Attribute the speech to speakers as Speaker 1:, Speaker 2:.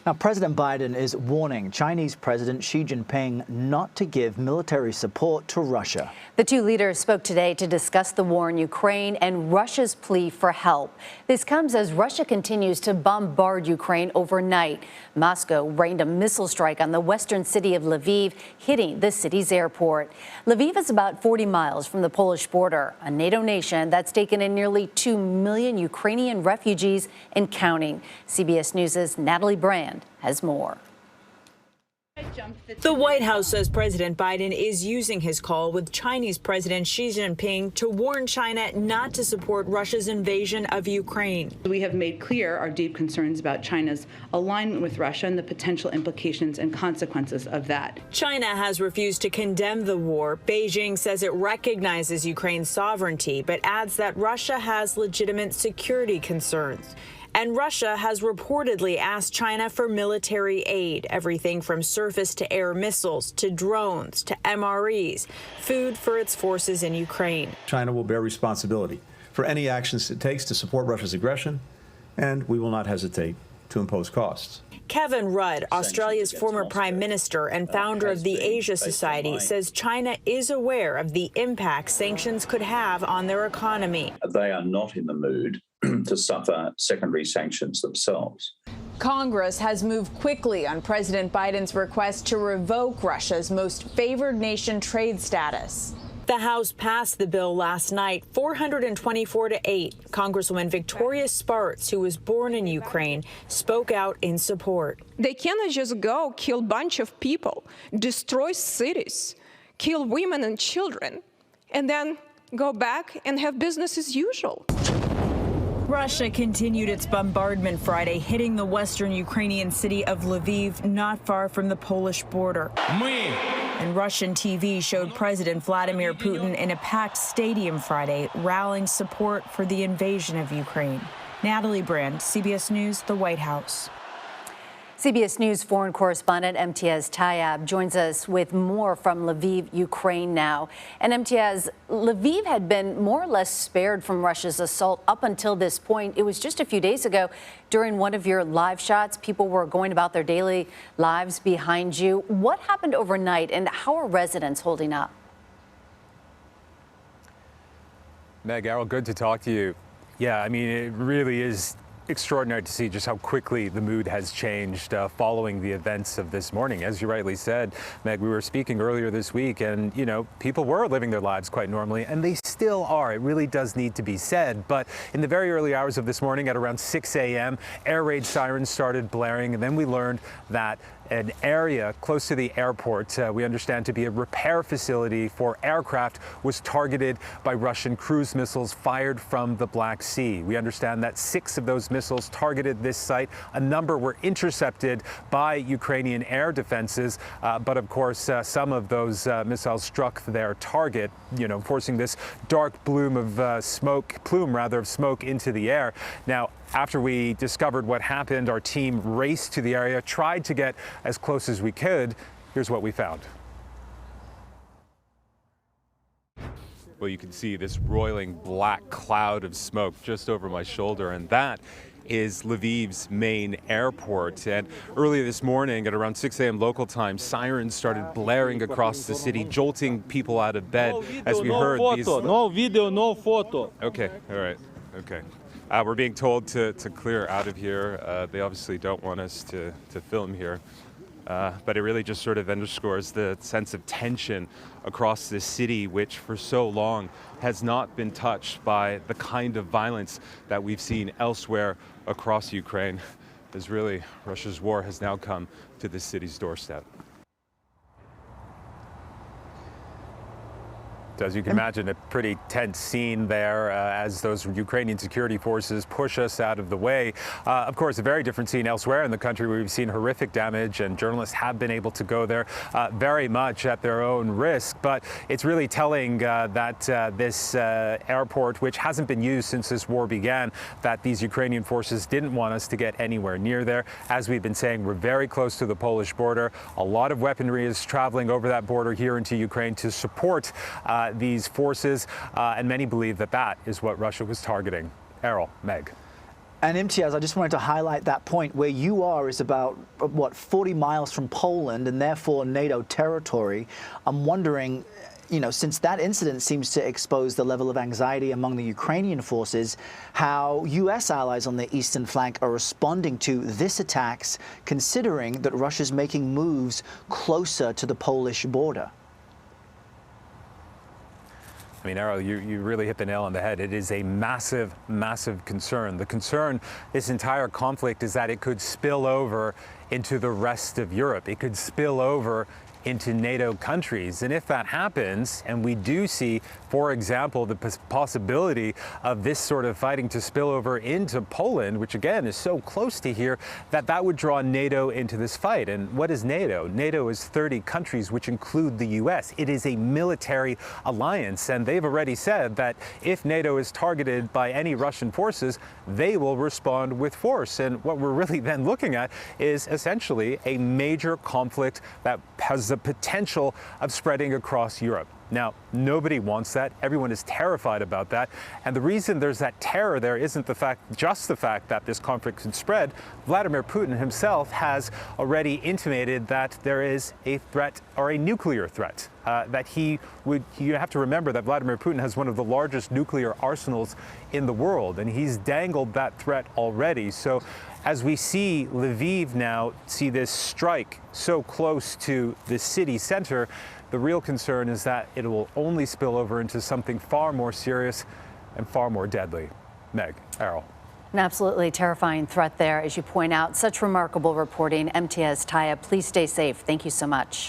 Speaker 1: Now, President Biden is warning Chinese President Xi Jinping not to give military support to Russia.
Speaker 2: The two leaders spoke today to discuss the war in Ukraine and Russia's plea for help. This comes as Russia continues to bombard Ukraine overnight. Moscow rained a missile strike on the western city of Lviv, hitting the city's airport. Lviv is about 40 miles from the Polish border, a NATO nation that's taken in nearly 2 million Ukrainian refugees and counting. CBS News' Natalie Brand has more.
Speaker 3: The White House says President Biden is using his call with Chinese President Xi Jinping to warn China not to support Russia's invasion of Ukraine.
Speaker 4: We have made clear our deep concerns about China's alignment with Russia and the potential implications and consequences of that.
Speaker 3: China has refused to condemn the war. Beijing says it recognizes Ukraine's sovereignty, but adds that Russia has legitimate security concerns. And Russia has reportedly asked China for military aid, everything from surface to air missiles to drones to MREs, food for its forces in Ukraine.
Speaker 5: China will bear responsibility for any actions it takes to support Russia's aggression, and we will not hesitate to impose costs.
Speaker 3: Kevin Rudd, Australia's former prime minister and founder of the Asia Society, says China is aware of the impact sanctions could have on their economy.
Speaker 6: They are not in the mood to suffer secondary sanctions themselves.
Speaker 7: Congress has moved quickly on President Biden's request to revoke Russia's most favored nation trade status.
Speaker 3: The House passed the bill last night, 424-8. Congresswoman Victoria Spartz, who was born in Ukraine, spoke out in support.
Speaker 8: They cannot just go kill a bunch of people, destroy cities, kill women and children, and then go back and have business as usual.
Speaker 3: Russia continued its bombardment Friday, hitting the western Ukrainian city of Lviv, not far from the Polish border. And Russian TV showed President Vladimir Putin in a packed stadium Friday, rallying support for the invasion of Ukraine. Natalie Brand, CBS News, the White House.
Speaker 2: CBS News foreign correspondent Imtiaz Tyab joins us with more from Lviv, Ukraine now. And Imtiaz, Lviv had been more or less spared from Russia's assault up until this point. It was just a few days ago during one of your live shots. People were going about their daily lives behind you. What happened overnight and how are residents holding up?
Speaker 9: Meg, Errol, good to talk to you. Yeah, I mean, it really is extraordinary to see just how quickly the mood has changed following the events of this morning. As you rightly said, Meg, we were speaking earlier this week and, you know, people were living their lives quite normally and they still are. It really does need to be said. But in the very early hours of this morning at around 6 a.m., air raid sirens started blaring. And then we learned that an area close to the airport, we understand to be a repair facility for aircraft, was targeted by Russian cruise missiles fired from the Black Sea. We understand that 6 of those missiles targeted this site. A number were intercepted by Ukrainian air defenses, but of course, some of those missiles struck their target, you know, forcing this dark plume of smoke into the air. Now, after we discovered what happened, our team raced to the area, tried to get as close as we could. Here's what we found. Well, you can see this roiling black cloud of smoke just over my shoulder, and that is Lviv's main airport. And earlier this morning at around 6 a.m. local time, sirens started blaring across the city, jolting people out of bed. As we heard,
Speaker 10: no video, no photo.
Speaker 9: Okay, all right, okay. We're being told to clear out of here. They obviously don't want us to film here. But it really just sort of underscores the sense of tension across this city, which for so long has not been touched by the kind of violence that we've seen elsewhere across Ukraine. As really, Russia's war has now come to this city's doorstep. As you can imagine, a pretty tense scene there as those Ukrainian security forces push us out of the way. Of course, a very different scene elsewhere in the country where we've seen horrific damage, and journalists have been able to go there very much at their own risk. But it's really telling that this airport, which hasn't been used since this war began, that these Ukrainian forces didn't want us to get anywhere near there. As we've been saying, we're very close to the Polish border. A lot of weaponry is traveling over that border here into Ukraine to support these forces, and many believe that that is what Russia was targeting. Errol, Meg.
Speaker 1: And Imtiaz, I just wanted to highlight that point. Where you are is about, what, 40 miles from Poland and therefore NATO territory. I'm wondering, you know, since that incident seems to expose the level of anxiety among the Ukrainian forces, how U.S. allies on the eastern flank are responding to this attacks, considering that Russia's making moves closer to the Polish border.
Speaker 9: I mean, Errol, you really hit the nail on the head. It is a massive, massive concern. The concern, this entire conflict, is that it could spill over into the rest of Europe. It could spill over into NATO countries. And if that happens, and we do see, for example, the possibility of this sort of fighting to spill over into Poland, which again is so close to here, that would draw NATO into this fight. And what is NATO? NATO is 30 countries, which include the US. It is a military alliance, and they've already said that if NATO is targeted by any Russian forces, they will respond with force. And what we're really then looking at is essentially a major conflict that has the potential of spreading across Europe. Now, nobody wants that. Everyone is terrified about that. And the reason there's that terror there isn't just the fact that this conflict could spread. Vladimir Putin himself has already intimated that there is a threat, or a nuclear threat, you have to remember that Vladimir Putin has one of the largest nuclear arsenals in the world, and he's dangled that threat already. So as we see Lviv now see this strike so close to the city center, the real concern is that it will only spill over into something far more serious and far more deadly. Meg, Errol.
Speaker 2: An absolutely terrifying threat there, as you point out. Such remarkable reporting. Imtiaz Tyab, please stay safe. Thank you so much.